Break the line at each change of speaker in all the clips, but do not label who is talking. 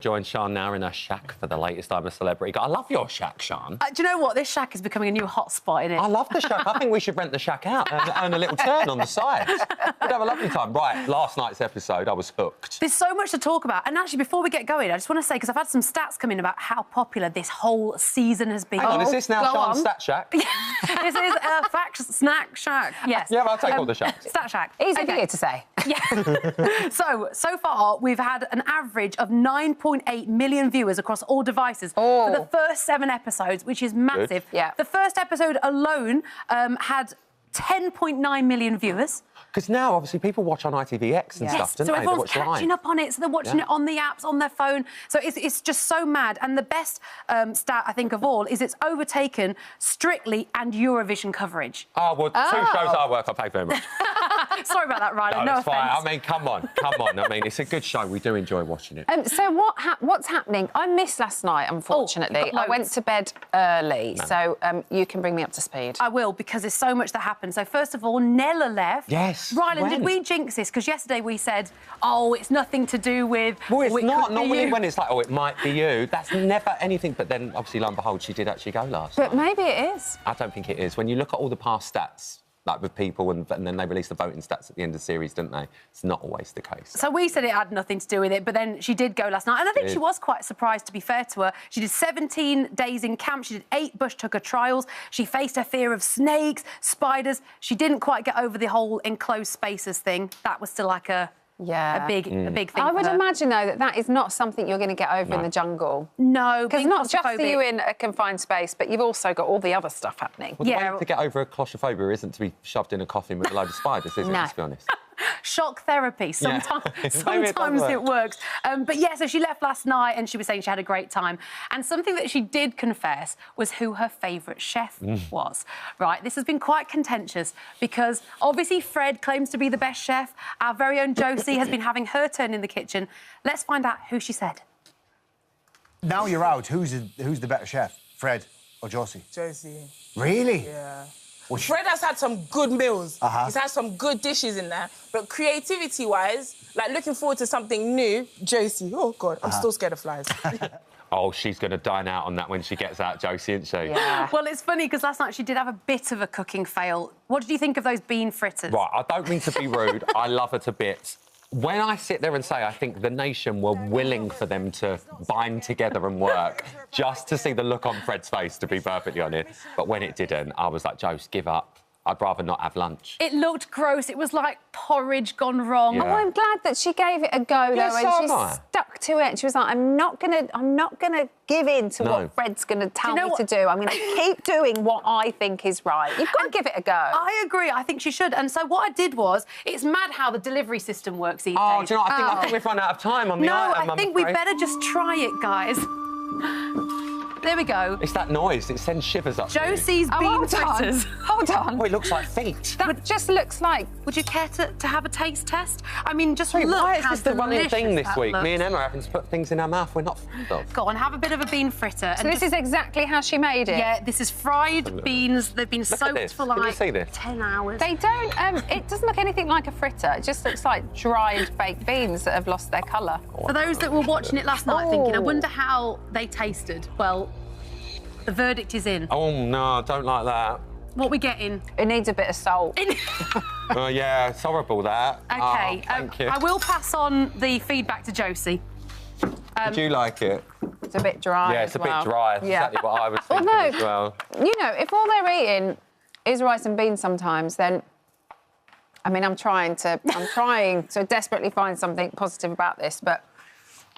Join Sian now in her shack for the latest I'm a Celebrity. I love your shack, Sian.
Do you know what? This shack is becoming a new hotspot, isn't it?
I love the shack. I think we should rent the shack out and earn a little turn on the side. We'd have a lovely time. Right, last night's episode, I was hooked.
There's so much to talk about. And actually, before we get going, I just want to say, because I've had some stats come in about how popular this whole season has been.
Hang on, is this now Sian's Stat Shack?
This is a Snack Shack. Yes.
Yeah, I'll take all the shacks.
Stat Shack.
Easy for you to say.
Yeah. So far, we've had an average of 9.8 million viewers across all devices for the first 7 episodes, which is massive.
Good. Yeah.
The first episode alone had 10.9 million viewers.
Because now, obviously, people watch on ITVX and stuff, don't
so
they?
everyone's catching up on it, so they're watching it on the apps, on their phone. So it's just so mad. And the best stat, I think, of all is it's overtaken Strictly and Eurovision coverage.
Oh, well, 2 shows I work on, thank you very much.
Sorry about that, Ryder. No
it's
offence.
fine. I mean, come on. I mean, it's a good show. We do enjoy watching it.
So what's happening? I missed last night, unfortunately. I went to bed early, so you can bring me up to speed.
I will, because there's so much that happened. So first of all, Nella left.
Yes.
Ryland, did we jinx this? Because yesterday we said, oh, it's nothing to do with...
Well, it's not. Normally
you.
when it's like, oh, it might be you, that's never anything. But then, obviously, lo and behold, she did actually go last
But
night.
maybe it is.
I don't think it is. When you look at all the past stats, like with people, and then they release the voting stats at the end of the series, didn't they? It's not always the case.
So we said it had nothing to do with it, but then she did go last night. And I think she was quite surprised, to be fair to her. She did 17 days in camp. She did 8 bush tucker trials. She faced her fear of snakes, spiders. She didn't quite get over the whole enclosed spaces thing. That was still like a big thing.
I would
for her.
imagine, though, that is not something you're going to get over in the jungle.
No,
because not just are you in a confined space, but you've also got all the other stuff happening.
Well, the way to get over a claustrophobia isn't to be shoved in a coffin with a load of spiders, is it, let's be honest?
Shock therapy. Sometimes it works. But yeah, so she left last night and she was saying she had a great time. And something that she did confess was who her favourite chef was. Right, this has been quite contentious because obviously Fred claims to be the best chef. Our very own Josie has been having her turn in the kitchen. Let's find out who she said.
Now you're out. Who's the better chef, Fred or Josie?
Josie.
Really?
Yeah. Fred has had some good meals. He's had some good dishes in there. But creativity-wise, like looking forward to something new, Josie. Oh, God, I'm still scared of flies.
Oh, she's going to dine out on that when she gets out, Josie, isn't she?
Yeah.
Well, it's funny because last night she did have a bit of a cooking fail. What did you think of those bean fritters?
Right, I don't mean to be rude. I love her to bits. When I sit there and say I think the nation were willing for them to bind together and work, just to see the look on Fred's face, to be perfectly honest. But when it didn't, I was like, Jose, give up. I'd rather not have lunch.
It looked gross. It was like porridge gone wrong.
Yeah.
Oh, I'm glad that she gave it a go, though, and she stuck to it. She was like, I'm not gonna give in to what Fred's gonna tell me to do. I'm gonna keep doing what I think is right. You've got to give it a go.
I agree. I think she should. And so what I did was, it's mad how the delivery system works these days.
Oh, do you know what? I think we've run out of time on the item.
No, I think we better just try it, guys. There we go.
It's that noise. It sends shivers up.
Josie's bean fritters.
Hold on.
Oh, it looks like feet.
That just looks like...
Would you care to have a taste test? I mean, just
Wait,
look
why is
how
this the running thing this
delicious
week?
that
Me and
looks.
Emma are having to put things in our mouth we're not fond of.
Go on, have a bit of a bean fritter.
So this is exactly how she made it?
Yeah, this is fried beans. They've been soaked for like 10 hours.
They don't... it doesn't look anything like a fritter. It just looks like dried baked beans that have lost their colour.
For those that were watching it last night thinking, I wonder how they tasted, well, the verdict is in.
Oh, no, I don't like that.
What we getting?
It needs a bit of salt.
Oh, yeah, it's horrible, that.
Okay,
Oh, thank you.
I will pass on the feedback to Josie.
Do you like it?
It's a bit dry.
Yeah, it's a bit dry. That's exactly what I was thinking as well.
You know, if all they're eating is rice and beans sometimes, then... I mean, I'm trying to desperately find something positive about this, but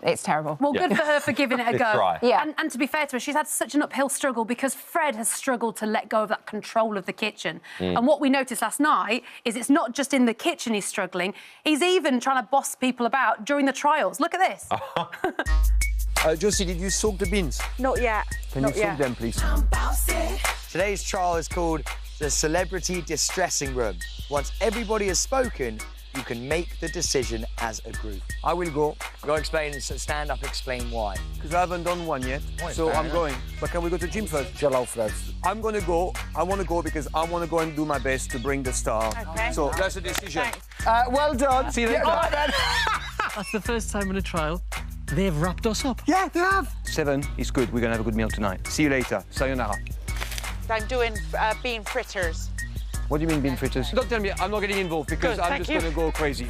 it's terrible.
Well, good for her for giving it a go.
Dry.
Yeah.
And to be fair to her, she's had such an uphill struggle because Fred has struggled to let go of that control of the kitchen. And what we noticed last night is it's not just in the kitchen he's struggling, he's even trying to boss people about during the trials. Look at this.
Josie, did you soak the beans?
Not yet.
Can you soak them, please? Today's trial is called the Celebrity Distressing Room. Once everybody has spoken, you can make the decision as a group. I will go. Go explain, stand up, explain why. Because I haven't done one yet, so I'm going. But can we go to gym first? Chill out first. I'm going to go. I want to go because I want to go and do my best to bring the star.
Okay.
So that's a decision. Well done. See you later. All right, then.
That's the first time in a trial. They've wrapped us up.
Yeah, they have.
7 is good. We're going to have a good meal tonight. See you later. Sayonara.
I'm doing bean fritters.
What do you mean bean fritters? Don't tell me I'm not getting involved because I'm just going to go crazy.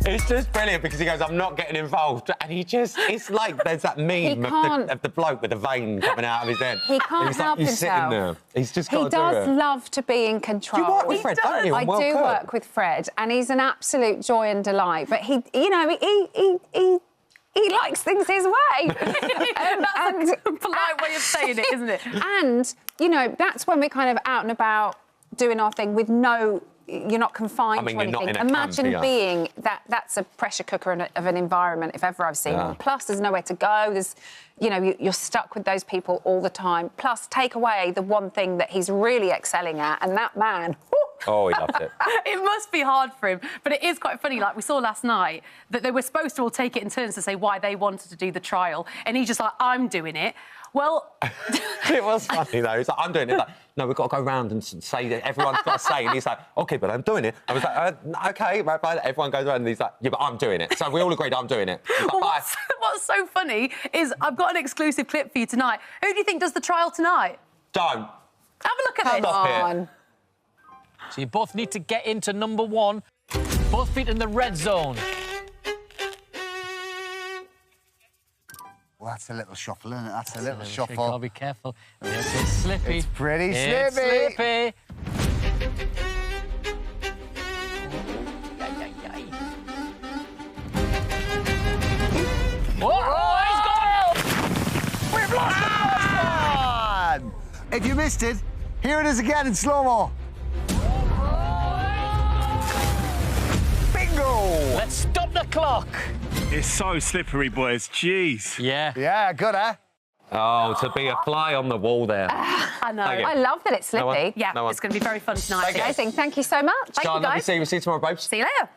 It's just brilliant because he goes, I'm not getting involved. And it's like there's that meme of the bloke with the vein coming out of his head.
He can't help
He's sitting there.
himself.
He's just got to do it.
He does love to be in control.
You work with Fred, don't you?
I do work with Fred, and he's an absolute joy and delight. But he likes things his way.
That's a polite way of saying it, isn't it?
And, you know, that's when we're kind of out and about doing our thing with no... You're not confined to anything.
Not in a
Imagine
camp,
being that's a pressure cooker of an environment, if ever I've seen one. Plus, there's nowhere to go. There's, you know, you're stuck with those people all the time. Plus, take away the one thing that he's really excelling at, and that man...
Oh, he loved it.
It must be hard for him, but it is quite funny. Like we saw last night, that they were supposed to all take it in turns to say why they wanted to do the trial, and he's just like, I'm doing it. Well,
it was funny though. He's like, I'm doing it. Like, no, we've got to go round and say that everyone's got to say. And he's like, OK, but I'm doing it. I was like, OK, right, fine. Everyone goes around and he's like, yeah, but I'm doing it. So we all agreed I'm doing it. Like,
well, what's so funny is I've got an exclusive clip for you tonight. Who do you think does the trial tonight?
Don't.
Have a look at this.
Come on.
So you both need to get into number 1. Both feet in the red zone.
Well, that's a little shuffle, isn't it? That's a little shuffle.
You've got to be careful. It's slippy.
It's pretty
It's
slippy.
slippy. Oh, he's got it! We've lost the first one!
If you missed it, here it is again in slow-mo. Bingo!
Let's stop the clock.
It's so slippery, boys. Jeez.
Yeah.
Yeah, good, eh?
Oh, to be a fly on the wall there.
I know.
Thank you.
I love that it's slippy.
Yeah, it's going to be very fun tonight.
Amazing. Thank you so much.
Thank you,
John, lovely
guys.
to see you. We'll see you tomorrow, babes.
See you later.